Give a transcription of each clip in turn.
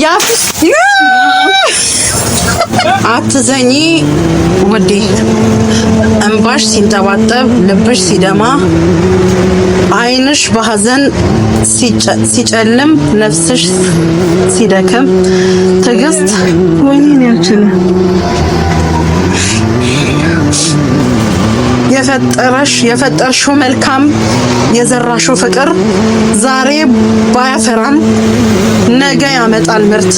ያፍስ አትዘኚ ወዴ እንባሽ ሲንጠባጠብ ልብሽ ሲደማ አይንሽ በሐዘን ሲጨልም ነፍስሽ ሲደክም ትግስት ወይኔ ያችል የፈጠርሽው መልካም የዘራሽው ፍቅር ዛሬ ባያፈራም ነገ ያመጣል ምርት።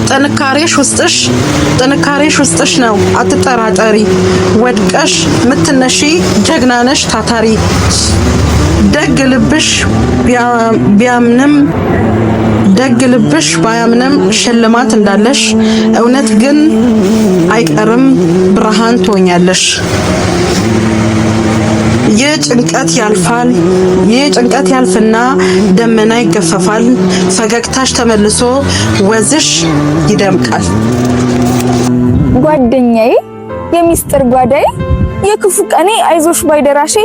ጥንካሬሽ ውስጥሽ ነው አትጠራጠሪ። ወድቀሽ ምትነሺ ጀግናነሽ ታታሪ። ደግ ልብሽ ባያምንም ሽልማት እንዳለሽ እውነት ግን አይቀርም ብርሃን ትሆኛለሽ። ጭንቀት ያልፍና ደመና ይገፈፋል። ፈገግታሽ ተመልሶ ወዝሽ ይደምቃል። ጓደኛዬ የሚስጥር ጓዳዬ የክፉ ቀኔ አይዞሽ ባይደራሼ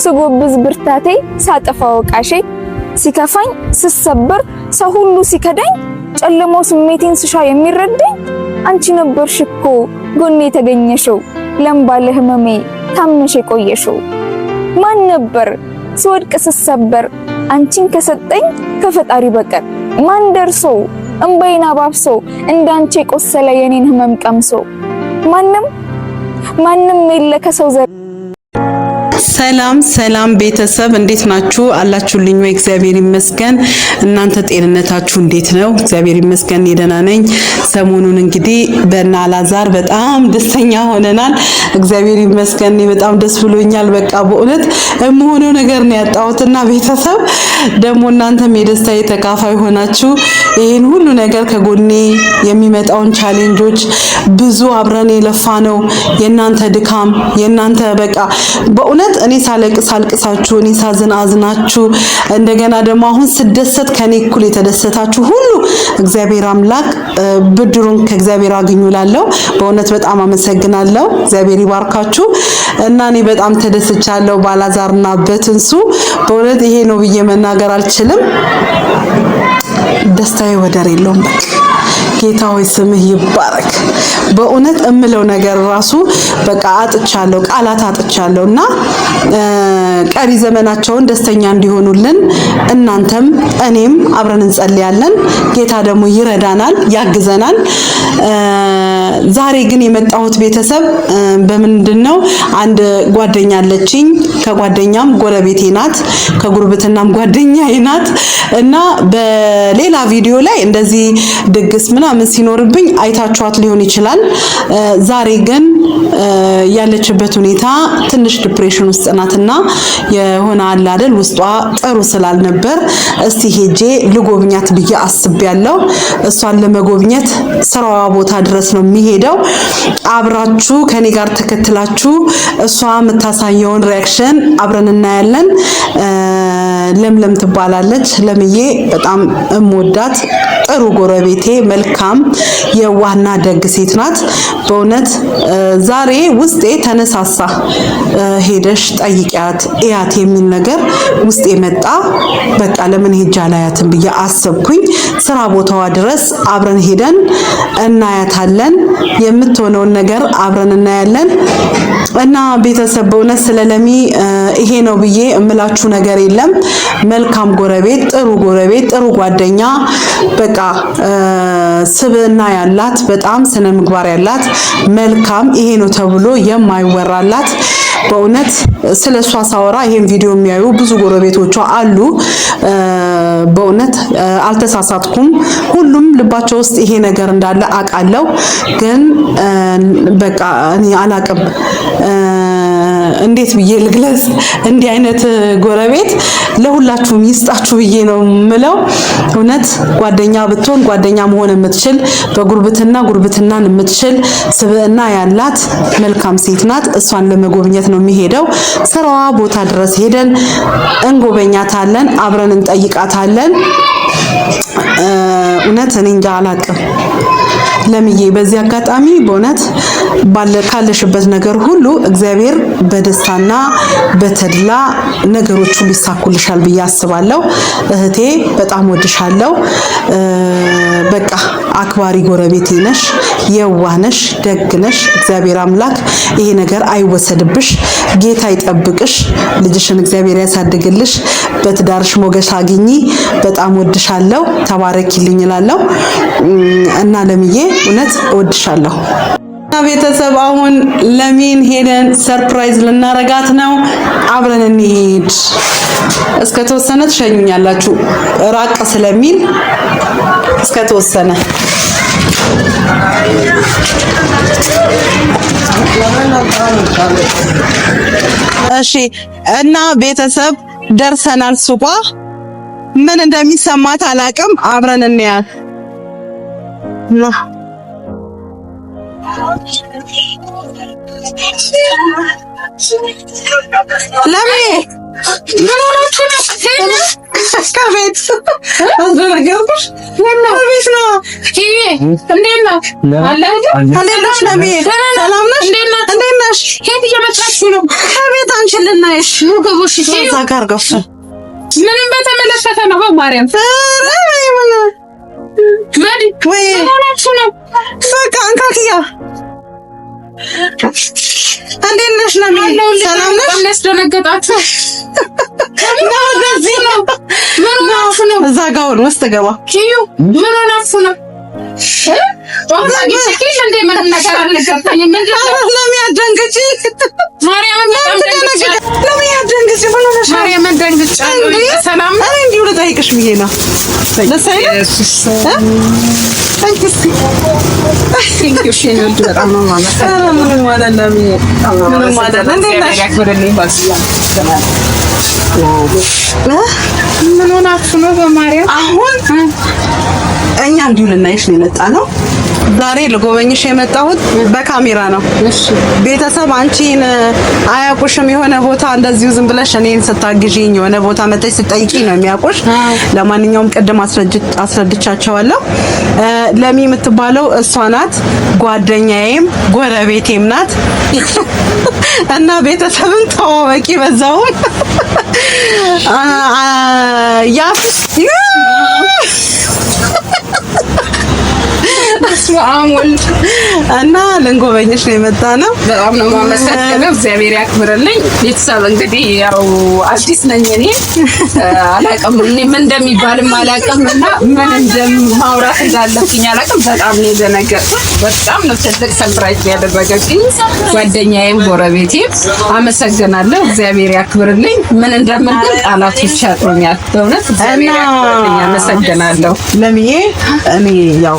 ስጎብዝ ብርታቴ ሳጠፋ ወቃሼ ሲከፋኝ ስሰበር ሰው ሁሉ ሲከዳኝ ጨለማው ስሜቴን ስሻ የሚረዳኝ አንቺ ነበርሽ እኮ ጎኔ የተገኘሽው ለምባለ ህመሜ ታምነሽ የቆየሽው። ማን ነበር ስወድቅ ስሰበር አንቺን ከሰጠኝ ከፈጣሪ በቀር ማን ደርሶ እንባዬን አባብሶ እንዳንቺ የቆሰለ የኔን ህመም ቀምሶ ማንም የለ ከሰው ዘር። ሰላም ቤተሰብ እንዴት ናችሁ? አላችሁልኝ ወይ? እግዚአብሔር ይመስገን። እናንተ ጤንነታችሁ እንዴት ነው? እግዚአብሔር ይመስገን ደህና ነኝ። ሰሞኑን እንግዲህ በእነ አላዛር በጣም ደስተኛ ሆነናል። እግዚአብሔር ይመስገን በጣም ደስ ብሎኛል። በቃ በእውነት የምሆነው ነገር ነው ያጣሁትና ቤተሰብ ደግሞ እናንተም የደስታዬ ተካፋይ ሆናችሁ ይሄን ሁሉ ነገር ከጎኔ የሚመጣውን ቻሌንጆች ብዙ አብረን የለፋ ነው የናንተ ድካም የናንተ በቃ በእውነት እኔ ሳልቅሳችሁ እኔ ሳዝን አዝናችሁ እንደገና ደግሞ አሁን ስደሰት ከኔ እኩል የተደሰታችሁ ሁሉ እግዚአብሔር አምላክ ብድሩን ከእግዚአብሔር አግኙላለሁ። በእውነት በጣም አመሰግናለሁ። እግዚአብሔር ይባርካችሁ እና እኔ በጣም ተደስቻለሁ ባላዛርና በትንሱ። በእውነት ይሄ ነው ብዬ መናገር አልችልም። ደስታዬ ወደር የለውም። ጌታ ሆይ ስምህ ይባረክ። በእውነት እምለው ነገር ራሱ በቃ አጥቻለሁ፣ ቃላት አጥቻለሁና ቀሪ ዘመናቸውን ደስተኛ እንዲሆኑልን እናንተም እኔም አብረን እንጸልያለን። ጌታ ደግሞ ይረዳናል፣ ያግዘናል። ዛሬ ግን የመጣሁት ቤተሰብ በምንድነው አንድ ጓደኛ አለችኝ። ከጓደኛም ጎረቤቴ ናት፣ ከጉርብትናም ጓደኛዬ ናት እና በሌላ ቪዲዮ ላይ እንደዚህ ድግስ ምናምን ሲኖርብኝ አይታችኋት ሊሆን ይችላል። ዛሬ ግን ያለችበት ሁኔታ ትንሽ ዲፕሬሽን ውስጥ ናትና የሆነ አለ አይደል ውስጧ ጥሩ ስላልነበር እስቲ ሄጄ ልጎብኛት ብዬ አስቤያለሁ። እሷን ለመጎብኘት ስራዋ ቦታ ድረስ ነው የሚሄደው። አብራችሁ ከኔ ጋር ተከትላችሁ እሷ የምታሳየውን ሪአክሽን አብረን እናያለን። ለምለም ትባላለች። ለምዬ በጣም እምወዳት ጥሩ ጎረቤቴ መልካም የዋህና ደግ ሴት ናት። በእውነት ዛሬ ውስጤ ተነሳሳ። ሄደሽ ጠይቂያት እያት የሚል ነገር ውስጤ መጣ። በቃ ለምን ሄጃ ላያትን ብዬ አሰብኩኝ። ስራ ቦታዋ ድረስ አብረን ሄደን እናያታለን። የምትሆነውን ነገር አብረን እናያለን እና ቤተሰብ በእውነት ስለለሚ ይሄ ነው ብዬ እምላችሁ ነገር የለም። መልካም ጎረቤት፣ ጥሩ ጓደኛ በቃ ስብዕና ያላት በጣም ስነ ምግባር ያላት መልካም ይሄ ነው ተብሎ የማይወራላት በእውነት ስለሷ ሳወራ ይሄን ቪዲዮ የሚያዩ ብዙ ጎረቤቶቿ አሉ። በእውነት አልተሳሳትኩም። ሁሉም ልባቸው ውስጥ ይሄ ነገር እንዳለ አውቃለሁ። ግን በቃ እኔ አላቅም እንዴት ብዬ ልግለጽ። እንዲህ አይነት ጎረቤት ለሁላችሁም ይስጣችሁ ብዬ ነው ምለው። እውነት ጓደኛ ብትሆን ጓደኛ መሆን የምትችል ጉርብትናን የምትችል ስብዕና ያላት መልካም ሴት ናት። እሷን ለመጎብኘት ነው የሚሄደው። ስራዋ ቦታ ድረስ ሄደን እንጎበኛታለን፣ አብረን እንጠይቃታለን። እውነት እኔ እንጃ አላቅም ለምዬ በዚህ አጋጣሚ በእውነት ካለሽበት ነገር ሁሉ እግዚአብሔር በደስታና በተድላ ነገሮች ሁሉ ይሳኩልሻል ብዬ አስባለሁ። እህቴ በጣም ወድሻለሁ። በቃ አክባሪ ጎረቤቴ ነሽ፣ የዋህ ነሽ፣ ደግ ነሽ። እግዚአብሔር አምላክ ይሄ ነገር አይወሰድብሽ፣ ጌታ ይጠብቅሽ፣ ልጅሽን እግዚአብሔር ያሳድግልሽ፣ በትዳርሽ ሞገስ አግኚ። በጣም ወድሻለሁ፣ ተባረኪልኝ እላለሁ እና ለምዬ እውነት እወድሻለሁ። ቤተሰብ አሁን ለሚን ሄደን ሰርፕራይዝ ልናረጋት ነው። አብረን እንሂድ። እስከ ተወሰነ ትሸኙኛላችሁ፣ ራቅ ስለሚል እስከ ተወሰነ። እሺ እና ቤተሰብ ደርሰናል። ሱቋ ምን እንደሚሰማት አላቅም። አብረን እንያት። ለምን ምን ሆናችሁ ነው? ከቤት አዘነገርኩሽ። ከቤት ነው። እንዴት ነው? አለሽ ለምን? ሰላም ነሽ? እንዴት ነሽ? ከቤት እየመጣችሁ ነው? ከቤት አንቺን ልናይሽ ነው። ገቦሽ እዛ ጋር ገፍ ምንም በተመለከተ ነው። በማርያም ወይ ሆናችሁ ነው? በቃ አንካክያ እንዴት ነሽ? ለምን ሰላም ነሽ? እንደስደነገጣችሁ ነው። እንደዚህ ነው። ምን ሆናችሁ ነው? እዛ ጋር ውስጥ ገባ። ምን ሆናችሁ ነው? ልጠይቅሽ ብዬ ነው። ደስ አይልም? ምን ሆናችሁ ነው? በማርያም አሁን እኛ እንዲሁ ልናይሽ ነው የመጣነው። ዛሬ ልጎበኝሽ የመጣሁት በካሜራ ነው። ቤተሰብ አንቺን አያውቁሽም። የሆነ ቦታ እንደዚሁ ዝም ብለሽ እኔን ስታግዢኝ የሆነ ቦታ መተሽ ስጠይቂኝ ነው የሚያውቁሽ። ለማንኛውም ቅድም አስረድቻቸዋለሁ። ለሚ የምትባለው እሷ ናት። ጓደኛዬም ጎረቤቴም ናት እና ቤተሰብን ተዋወቂ በዛውም እና ልንጎበኝሽ ነው የመጣነው። በጣም ነው የማመሰግነው። እግዚአብሔር ያክብርልኝ። ቤተሰብ እንግዲህ ያው አዲስ ነኝ እኔ አላውቅም፣ ምን እንደሚባልም አላውቅም እና ምን እንደማውራት እንዳለብኝ አላውቅም። በጣም ነው የደነገጥኩት። በጣም ነው ትልቅ ሰርፕራይዝ ያደረገችኝ ጓደኛዬም ጎረቤቴም። አመሰግናለሁ። እግዚአብሔር ያክብርልኝ። ምን እንደምል ቃላቶች ያጥሩኛል። በእውነት እግዚአብሔር ያክብርልኝ። አመሰግናለሁ። ለምዬ እኔ ያው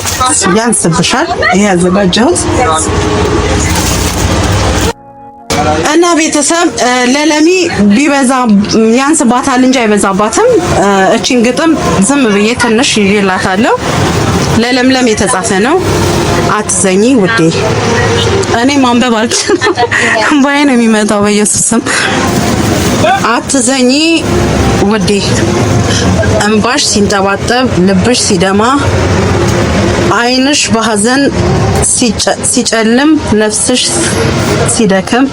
ያንስብሻል ይሄ ያዘጋጀሁት እና ቤተሰብ ለለሚ ቢበዛ ያንስባታል እንጂ አይበዛባትም። እቺን ግጥም ዝም ብዬ ትንሽ ይላታለሁ። ለለምለም የተጻፈ ነው። አትዘኚ ውዴ። እኔ ማንበብ አልችልም፣ እንባዬ ነው የሚመጣው በኢየሱስ ስም። አትዘኚ ውዴ፣ እንባሽ ሲንጠባጠብ ልብሽ ሲደማ ዓይንሽ በሐዘን ሲጨልም ነፍስሽ ሲደክም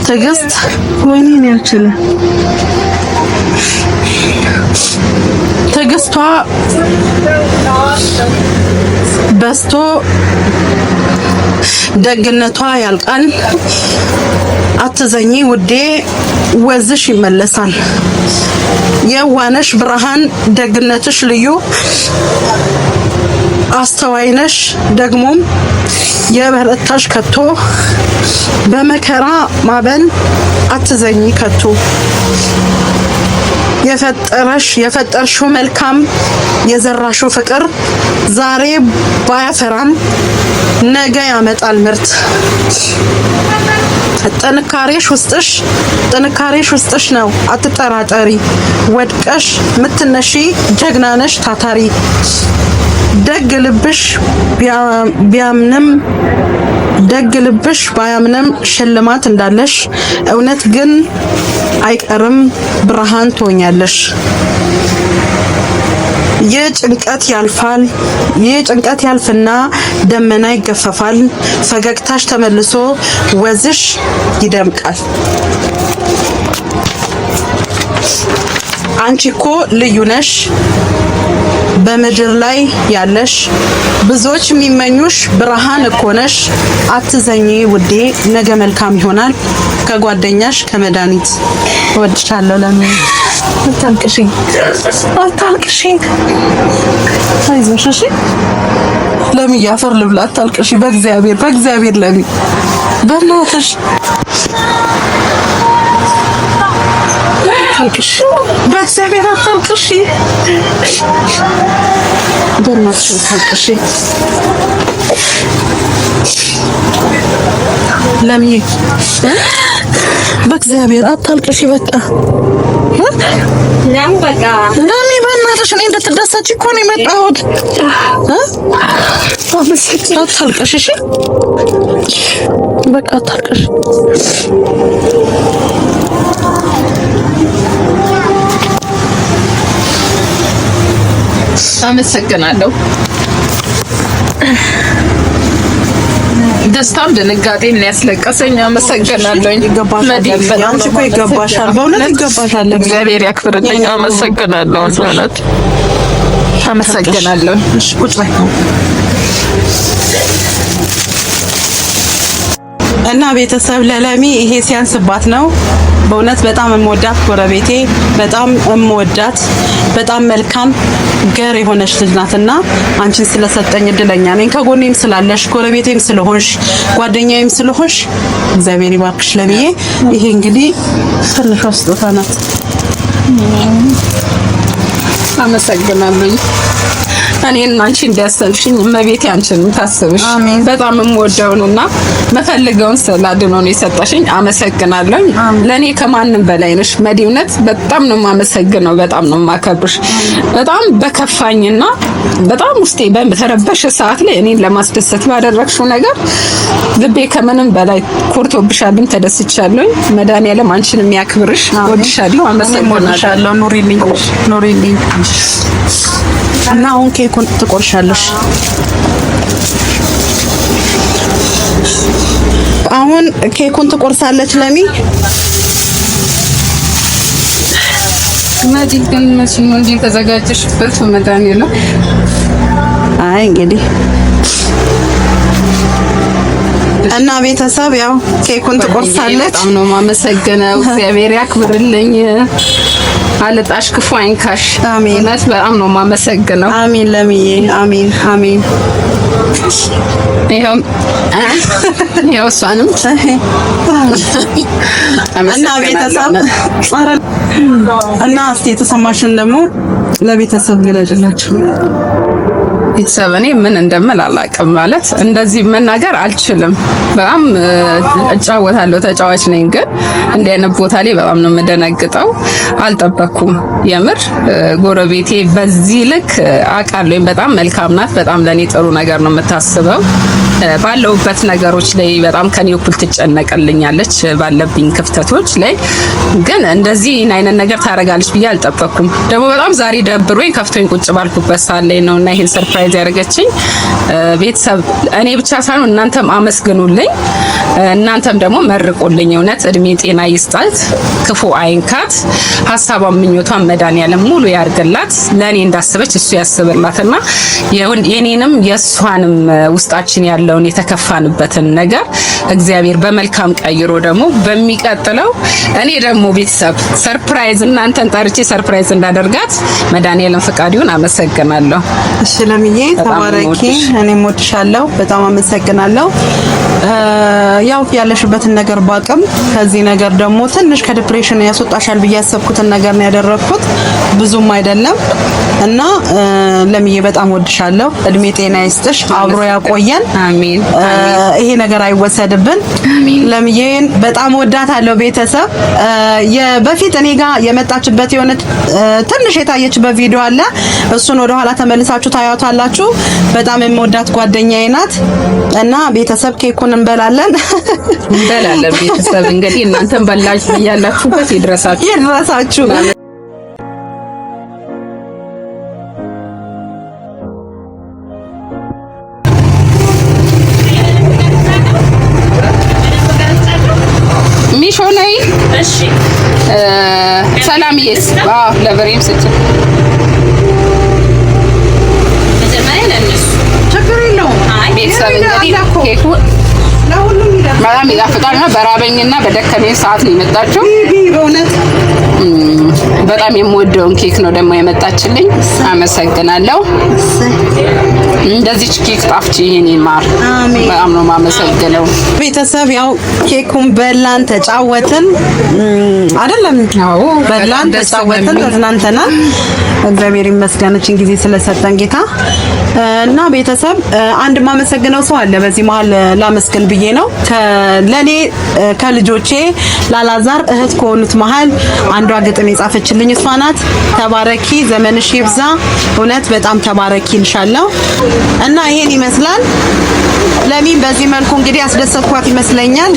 ትዕግስት ወይኔን ያልችልም ትዕግስቷ በስቶ ደግነቷ ያልቃል። አትዘኚ ውዴ ወዝሽ ይመለሳል። የዋነሽ ብርሃን ደግነትሽ ልዩ አስተዋይነሽ ደግሞም የበረታሽ ከቶ በመከራ ማበን አትዘኚ ከቶ የፈጠርሽው መልካም የዘራሽው ፍቅር ዛሬ ባያፈራም ነገ ያመጣል ምርት። ጥንካሬሽ ውስጥሽ ነው አትጠራጠሪ። ወድቀሽ ምትነሺ ጀግናነሽ ታታሪ። ደግ ልብሽ ባያምንም ሽልማት እንዳለሽ እውነት ግን አይቀርም ብርሃን ትሆኛለሽ። የጭንቀት ያልፋል። የጭንቀት ያልፍና ደመና ይገፈፋል። ፈገግታሽ ተመልሶ ወዝሽ ይደምቃል። አንቺ እኮ ልዩ ነሽ በምድር ላይ ያለሽ፣ ብዙዎች የሚመኙሽ ብርሃን እኮ ነሽ። አትዘኚ ውዴ፣ ነገ መልካም ይሆናል። ከጓደኛሽ ከመድኃኒት እወድሻለሁ። ለምን አታልቅሺ፣ አታልቅሺ፣ አይዞሽ እሺ። ለምን ያፈር ልብላ፣ አታልቅሺ። በእግዚአብሔር በእግዚአብሔር፣ ለምን በእናትሽ አታልቅሺ፣ በእግዚአብሔር አታልቅሺ፣ በእናትሽ አታልቅሺ። ለምን በእግዚአብሔር አታልቅሺ። በቃ ለምን በእናትሽ እኔ እንድትደሰች እኮ ነው የመጣሁት። አታልቅሺ እሺ፣ በቃ አታልቅሺ። አመሰግናለሁ። ደስታም ድንጋጤም ያስለቀሰኝ። አመሰግናለሁ። አንቺ እኮ ይገባሻል፣ በእውነት ይገባሻል። እግዚአብሔር ያክብርልኝ። አመሰግናለሁ። እውነት አመሰግናለሁ። እሺ ቁጭ በይ። እና ቤተሰብ ለለሚ ይሄ ሲያንስባት ነው። በእውነት በጣም የምወዳት ጎረቤቴ፣ በጣም የምወዳት በጣም መልካም ገር የሆነች ልጅ ናትና አንቺን ስለሰጠኝ እድለኛ ነኝ። ከጎኔም ስላለሽ፣ ጎረቤቴም ስለሆንሽ፣ ጓደኛዬም ስለሆንሽ እግዚአብሔር ይባርክሽ ለሚዬ። ይሄ እንግዲህ ትንሿ ስጦታ ናት። አመሰግናለሁ። እኔን አንቺ እንዲያሰብሽኝ እመቤቴ አንቺንም ታስብሽ። በጣም የምወደው ነውና መፈልገውን ስላድኖ ነው የሰጠሽኝ። አመሰግናለሁ። ለኔ ከማንም በላይ ነሽ መዲውነት። በጣም ነው የማመሰግነው። በጣም ነው የማከብርሽ። በጣም በከፋኝና በጣም ውስጤ በተረበሸ ሰዓት ላይ እኔን ለማስደሰት ባደረግሽው ነገር ልቤ ከምንም በላይ ኮርቶብሻልም ተደስቻለሁ። መድኃኒዓለም አንቺንም ያክብርሽ። ወድሻለሁ። አመሰግናለሁ። ኑሪልኝ፣ ኑሪልኝ። እና አሁን ኬኩን ትቆርሻለሽ። አሁን ኬኩን ትቆርሳለች ለሚ። ማጂክ ግን መስሎ እንዴ ተዘጋጀሽበት መድኃኒዓለም። አይ እንግዲህ እና ቤተሰብ ያው ኬኩን ትቆርሳለች። በጣም ነው የማመሰግነው። እግዚአብሔር ያክብርልኝ። አለጣሽ ክፉ አይንካሽ። አሜን። በጣም ነው የማመሰግነው። አሜን ለሚዬ፣ አሜን አሜን። ያው እሷንም እና ቤተሰብ እና እስቲ የተሰማሽን ደግሞ ለቤተሰብ ግለጭላችሁ። ቤተሰብ እኔ ምን እንደምል አላውቅም። ማለት እንደዚህ መናገር አልችልም። በጣም እጫወታለሁ፣ ተጫዋች ነኝ። ግን እንዲህ አይነት ቦታ ላይ በጣም ነው የምደነግጠው። አልጠበኩም። የምር ጎረቤቴ በዚህ ልክ አውቃለሁ። በጣም መልካም ናት። በጣም ለኔ ጥሩ ነገር ነው የምታስበው። ባለውበት ነገሮች ላይ በጣም ከኔ እኩል ትጨነቅልኛለች፣ ባለብኝ ክፍተቶች ላይ። ግን እንደዚህ አይነት ነገር ታደርጋለች ብዬ አልጠበኩም። ደግሞ በጣም ዛሬ ደብሮኝ ከፍቶኝ ቁጭ ባልኩበት ሳለ ነውና ይሄን ሰርፕራይዝ ያደረገችኝ። ቤተሰብ እኔ ብቻ ሳይሆን እናንተም አመስግኑልኝ፣ እናንተም ደግሞ መርቁልኝ። እውነት እድሜ ጤና ይስጣት፣ ክፉ አይንካት፣ ሐሳቧን ምኞቷን መድኃኒዓለም ሙሉ ያርግላት። ለኔ እንዳስበች እሱ ያስብላትና የኔንም የሷንም ውስጣችን ያለውን የተከፋንበትን ነገር እግዚአብሔር በመልካም ቀይሮ ደግሞ በሚቀጥለው እኔ ደግሞ ቤተሰብ ሰርፕራይዝ እናንተን ጠርቼ ሰርፕራይዝ እንዳደርጋት መድኃኒዓለም ፈቃድ ይሁን። አመሰግናለሁ። እሺ ለምዬ ተባረኪ። እኔም ወድሻለሁ። በጣም አመሰግናለሁ። ያው ያለሽበትን ነገር ባቅም ከዚህ ነገር ደግሞ ትንሽ ከዲፕሬሽን ያስወጣሻል ብዬ ያሰብኩትን ነገር ነው ያደረኩት። ብዙም አይደለም እና ለምዬ በጣም ወድሻለሁ። እድሜ ጤና ይስጥሽ፣ አብሮ ያቆየን። አሜን። ይሄ ነገር አይወሰድብን። ለምዬን በጣም ወዳታለሁ። ቤተሰብ በፊት እኔ ጋር የመጣችበት የሆነ ትንሽ የታየችበት ቪዲዮ አለ። እሱን ወደ ኋላ ተመልሳችሁ ታያቷላችሁ። በጣም የምወዳት ጓደኛዬ ናት እና ቤተሰብ ኬኩን እንበላለን። ቤተሰብ እንግዲህ እናንተም በላችሁ ያላችሁበት ይድረሳችሁ። ሰላምዬስ ለብሬም ስትል ችግር የለውም። ቤተሰብ እንግዲህ ኬኩ በጣም ይጣፍጣል። በራበኝና በደከመኝ ሰዓት ነው የመጣችው። በእውነት በጣም የምወደውን ኬክ ነው ደግሞ የመጣችልኝ። አመሰግናለሁ። እንደዚህ ኬክ ጣፍጪ የኔ ማር፣ በጣም ነው የማመሰግነው። ቤተሰብ ያው ኬኩን በላን ተጫወትን አይደለም? አዎ በላን ተጫወትን ተዝናንተናል። እግዚአብሔር ይመስገን እቺን ጊዜ ስለሰጠን ጌታ እና ቤተሰብ አንድ ማመሰግነው ሰው አለ በዚህ መሀል ላመስግን ብዬ ነው። ለኔ ከልጆቼ ላላዛር እህት ከሆኑት መሀል አንዷ ግጥም የጻፈችልኝ እሷ ናት። ተባረኪ፣ ዘመንሽ ይብዛ፣ እውነት በጣም ተባረኪ ኢንሻአላህ። እና ይሄን ይመስላል። ለሚን በዚህ መልኩ እንግዲህ አስደሰትኳት ይመስለኛል።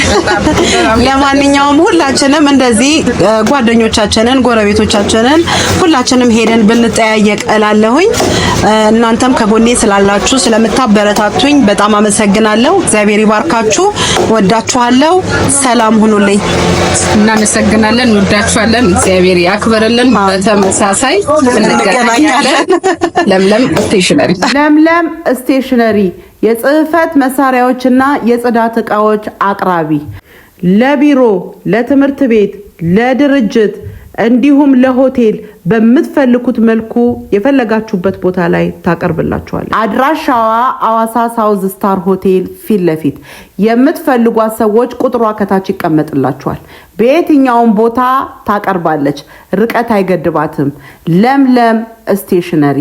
ለማንኛውም ሁላችንም እንደዚህ ጓደኞቻችንን፣ ጎረቤቶቻችንን ሁላችንም ሄደን ብንጠያየቅ እላለሁኝ። እናንተም ከጎኔ ስላላችሁ ስለምታበረታቱኝ በጣም አመሰግናለሁ። እግዚአብሔር ይባርካችሁ። ወዳችኋለሁ። ሰላም ሁኑልኝ። እናመሰግናለን። ወዳችኋለን። እግዚአብሔር ያክብርልን። በተመሳሳይ እንገናኛለን። ለምለም ስቴሽነሪ ለምለም ስቴሽነሪ የጽህፈት መሳሪያዎችና የጽዳት ዕቃዎች አቅራቢ ለቢሮ፣ ለትምህርት ቤት፣ ለድርጅት እንዲሁም ለሆቴል በምትፈልጉት መልኩ የፈለጋችሁበት ቦታ ላይ ታቀርብላችኋል። አድራሻዋ አዋሳ ሳውዝ ስታር ሆቴል ፊት ለፊት የምትፈልጓት ሰዎች ቁጥሯ ከታች ይቀመጥላችኋል። በየትኛውም ቦታ ታቀርባለች። ርቀት አይገድባትም። ለምለም ስቴሽነሪ